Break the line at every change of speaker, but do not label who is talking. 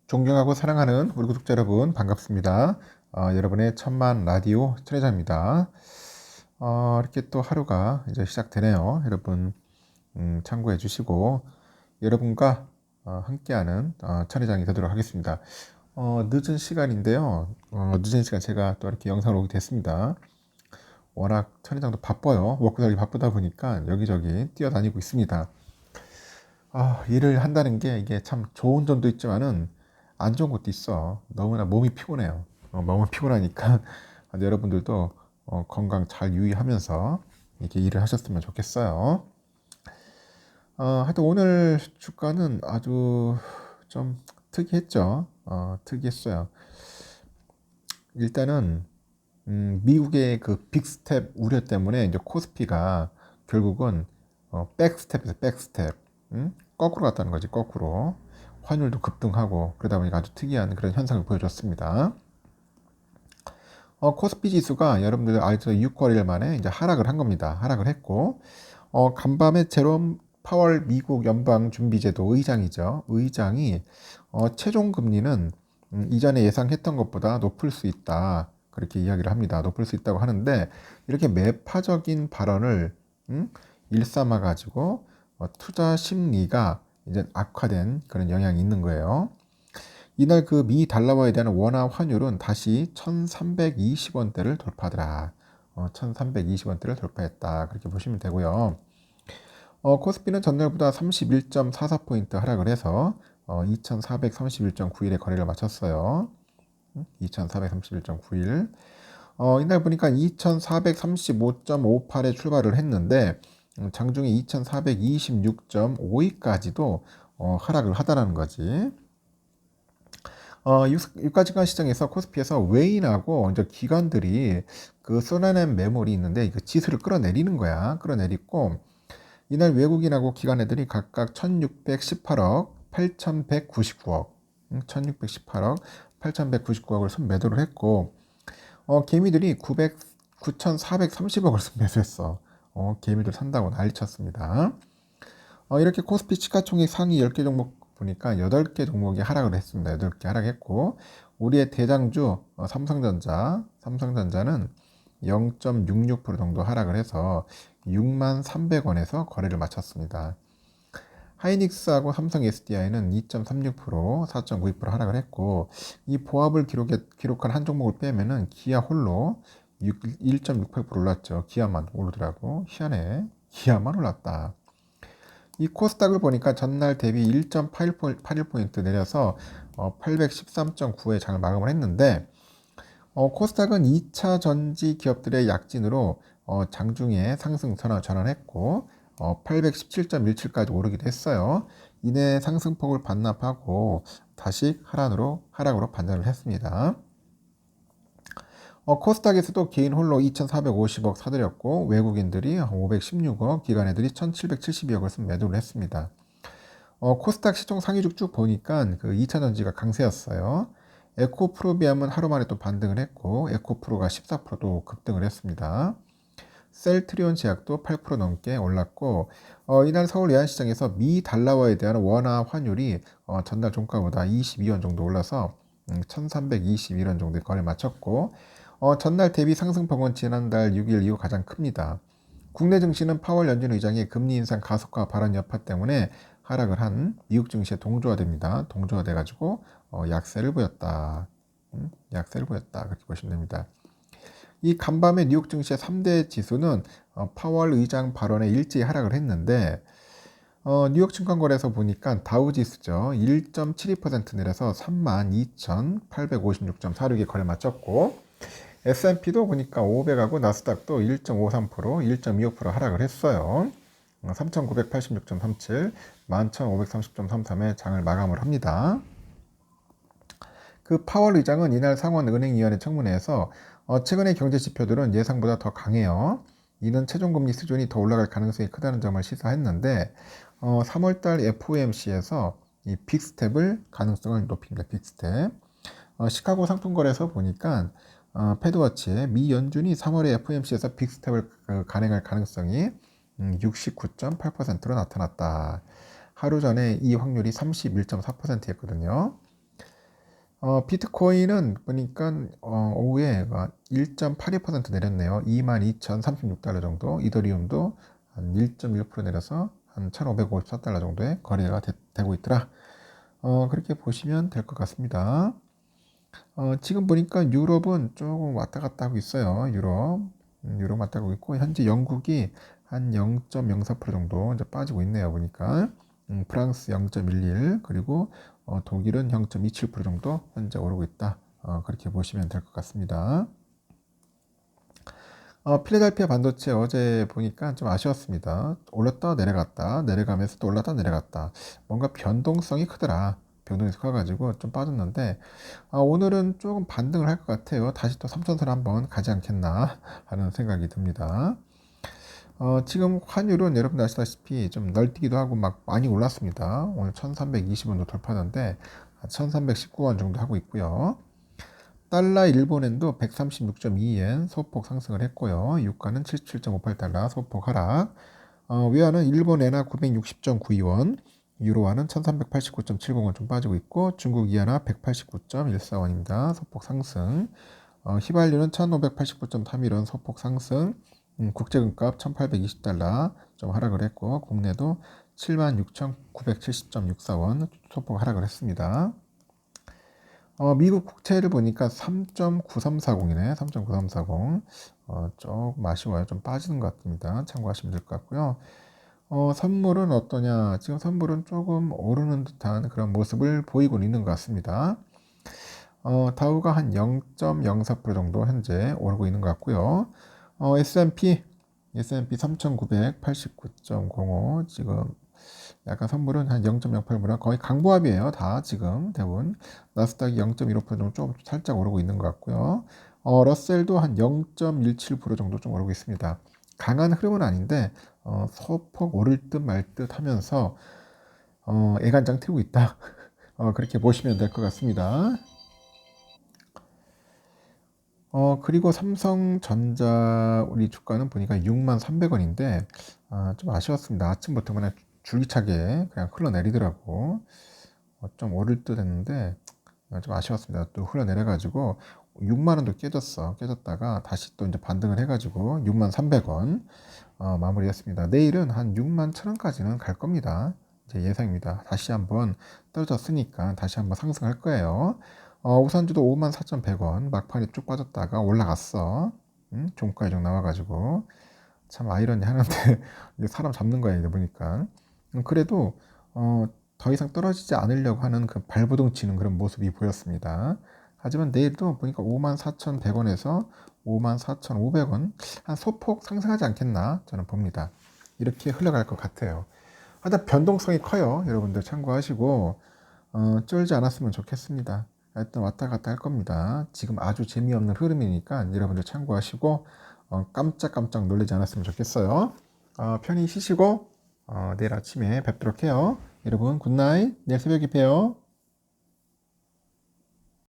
존경하고 사랑하는 우리 구독자 여러분 반갑습니다. 여러분의 천만 라디오 천혜자입니다. 이렇게 또 하루가 이제 시작되네요. 여러분 참고해 주시고 여러분과 함께하는 천혜장이 되도록 하겠습니다. 늦은 시간인데요. 늦은 시간 제가 또 이렇게 영상을 오게 됐습니다. 워낙 천혜장도 바빠요. 먹고 살기 바쁘다 보니까 여기저기 뛰어다니고 있습니다. 일을 한다는 게 이게 참 좋은 점도 있지만은 안 좋은 것도 있어. 너무나 몸이 피곤해요. 너무 피곤하니까 여러분들도 건강 잘 유의하면서 이렇게 일을 하셨으면 좋겠어요. 하여튼 오늘 주가는 아주 좀 특이했죠. 특이했어요. 일단은 미국의 그 빅스텝 우려 때문에 이제 코스피가 결국은 백스텝에서 백스텝, 거꾸로 갔다는 거지, 거꾸로. 환율도 급등하고 그러다 보니까 아주 특이한 그런 현상을 보여줬습니다. 코스피 지수가 여러분들 알죠? 6거래일 만에 이제 하락을 한 겁니다. 하락을 했고, 간밤에 제롬 파월 미국 연방준비제도 의장이죠. 의장이 최종 금리는 이전에 예상했던 것보다 높을 수 있다. 그렇게 이야기를 합니다. 높을 수 있다고 하는데 이렇게 매파적인 발언을 일삼아 가지고 투자 심리가 이제 악화된 그런 영향이 있는 거예요. 이날 그 미 달러화에 대한 원화 환율은 다시 1320원대를 돌파하더라. 1320원대를 돌파했다. 그렇게 보시면 되고요. 코스피는 전날보다 31.44포인트 하락을 해서 2431.91에 거래를 마쳤어요. 2431.91. 이날 보니까 2435.58에 출발을 했는데 장중에 2426.52까지도 하락을 하다라는 거지. 유가증권 시장에서 코스피에서 외인하고 이제 기관들이 그 쏟아낸 매물이 있는데 그 지수를 끌어내리는 거야. 끌어내리고 이날 외국인하고 기관 애들이 각각 1618억, 8199억, 1618억, 8199억을 순매도를 했고 개미들이 9430억을 순매수했어. 개미들 산다고 난리쳤습니다. 이렇게 코스피 시가총액 상위 10개 종목 보니까 8개 종목이 하락을 했습니다. 8개 하락했고 우리의 대장주 삼성전자는 0.66% 정도 하락을 해서 6만 300원에서 거래를 마쳤습니다. 하이닉스하고 삼성 SDI는 2.36%, 4.92% 하락을 했고 이 보합을 기록한 한 종목을 빼면은 기아 홀로 1.68% 올랐죠. 기아만 오르더라고. 희한해. 기아만 올랐다. 이 코스닥을 보니까 전날 대비 1.81포인트 내려서 813.9에 장을 마감을 했는데 코스닥은 2차 전지 기업들의 약진으로 장중에 상승 전환했고 817.17까지 오르기도 했어요. 이내 상승폭을 반납하고 다시 하락으로 반전을 했습니다. 코스닥에서도 개인 홀로 2,450억 사들였고 외국인들이 516억, 기관 애들이 1,772억을 매도를 했습니다. 코스닥 시총 상위주 쭉 보니까 그 2차전지가 강세였어요. 에코프로비암은 하루 만에 또 반등을 했고 에코프로가 14%도 급등을 했습니다. 셀트리온 제약도 8% 넘게 올랐고 이날 서울 외환시장에서 미 달러화에 대한 원화 환율이 전날 종가보다 22원 정도 올라서 1321원 정도의 거래를 마쳤고 전날 대비 상승폭은 지난달 6일 이후 가장 큽니다. 국내 증시는 파월 연준 의장의 금리 인상 가속화 발언 여파 때문에 하락을 한 미국 증시에 동조화됩니다. 동조화돼 가지고 약세를 보였다. 약세를 보였다. 그렇게 보시면 됩니다. 이 간밤에 뉴욕 증시의 3대 지수는 파월 의장 발언에 일제히 하락을 했는데 뉴욕 증권거래소 보니까 다우지수죠. 1.72% 내려서 32,856.46에 거래 마쳤고 S&P도 보니까 500하고 나스닥도 1.53%, 1.25% 하락을 했어요. 3,986.37, 11,530.33에 장을 마감을 합니다. 그 파월 의장은 이날 상원은행위원회 청문회에서 최근의 경제 지표들은 예상보다 더 강해요. 이는 최종금리 수준이 더 올라갈 가능성이 크다는 점을 시사했는데 3월달 FOMC에서 이 빅스텝을 가능성을 높입니다. 빅스텝. 시카고 상품거래소 보니까 패드워치의 미 연준이 3월에 FOMC에서 빅스텝을 간행할 가능성이 69.8%로 나타났다. 하루 전에 이 확률이 31.4%였거든요. 비트코인은 보니까 오후에 1.82% 내렸네요. 22,036달러 정도. 이더리움도 한 1.1% 내려서 한 1,554달러 정도의 거래가 되고 있더라. 그렇게 보시면 될 것 같습니다. 지금 보니까 유럽은 조금 왔다 갔다 하고 있어요. 유럽 왔다 가고 있고, 현재 영국이 한 0.04% 정도 이제 빠지고 있네요. 보니까. 프랑스 0.11, 그리고 독일은 0.27% 정도 현재 오르고 있다. 그렇게 보시면 될 것 같습니다. 필라델피아 반도체 어제 보니까 좀 아쉬웠습니다. 올랐다 내려갔다, 내려가면서 또 올랐다 내려갔다. 뭔가 변동성이 크더라. 변동이 커가지고 좀 빠졌는데, 오늘은 조금 반등을 할 것 같아요. 다시 또 3천선 한번 가지 않겠나 하는 생각이 듭니다. 지금 환율은 여러분 아시다시피 좀 널뛰기도 하고 막 많이 올랐습니다. 오늘 1320원도 돌파하는데 1319원 정도 하고 있고요. 달러 일본엔도 136.2엔 소폭 상승을 했고요. 유가는 77.58달러 소폭 하락. 위안은 일본 엔화 960.92원, 유로화는 1389.70원 좀 빠지고 있고, 중국 이하나 189.14원입니다. 소폭 상승. 휘발유는 1589.31원 소폭 상승. 국제금값 1820달러 좀 하락을 했고, 국내도 76,970.64원 소폭 하락을 했습니다. 미국 국채를 보니까 3.9340이네. 3.9340. 조금 아쉬워요. 좀 빠지는 것 같습니다. 참고하시면 될 것 같고요. 선물은 어떠냐? 지금 선물은 조금 오르는 듯한 그런 모습을 보이고 있는 것 같습니다. 다우가 한 0.04% 정도 현재 오르고 있는 것 같고요. S&P 3989.05 지금 약간 선물은 한 0.08보다 거의 강보합이에요. 다 지금 대부분. 나스닥이 0.15% 정도 좀 살짝 오르고 있는 것 같고요. 러셀도 한 0.17% 정도 좀 오르고 있습니다. 강한 흐름은 아닌데 소폭 오를 듯 말 듯 하면서 애간장 튀고 있다. 그렇게 보시면 될 것 같습니다. 그리고 삼성전자 우리 주가는 보니까 63,300원인데 좀 아쉬웠습니다. 아침부터 그냥 줄기차게 그냥 흘러내리더라고. 좀 오를 듯 했는데 좀 아쉬웠습니다. 또 흘러내려가지고 6만 원도 깨졌다가 다시 또 이제 반등을 해가지고 63,300원 마무리했습니다. 내일은 한 61,000원까지는 갈 겁니다. 제 예상입니다. 다시 한번 떨어졌으니까 다시 한번 상승할 거예요. 우선주도 54,100원 막판에 쭉 빠졌다가 올라갔어. 종가에 좀 나와가지고 참 아이러니 하는데 이게 사람 잡는 거야 이제 보니까. 그래도 더 이상 떨어지지 않으려고 하는 그 발버둥 치는 그런 모습이 보였습니다. 하지만 내일도 보니까 54,100원에서 54,500원 한 소폭 상승하지 않겠나 저는 봅니다. 이렇게 흘러갈 것 같아요. 하여튼 변동성이 커요. 여러분들 참고하시고 쫄지 않았으면 좋겠습니다. 하여튼 왔다 갔다 할 겁니다. 지금 아주 재미없는 흐름이니까 여러분들 참고하시고 깜짝깜짝 놀라지 않았으면 좋겠어요. 편히 쉬시고 내일 아침에 뵙도록 해요. 여러분 굿나잇. 내일 새벽에 봬요.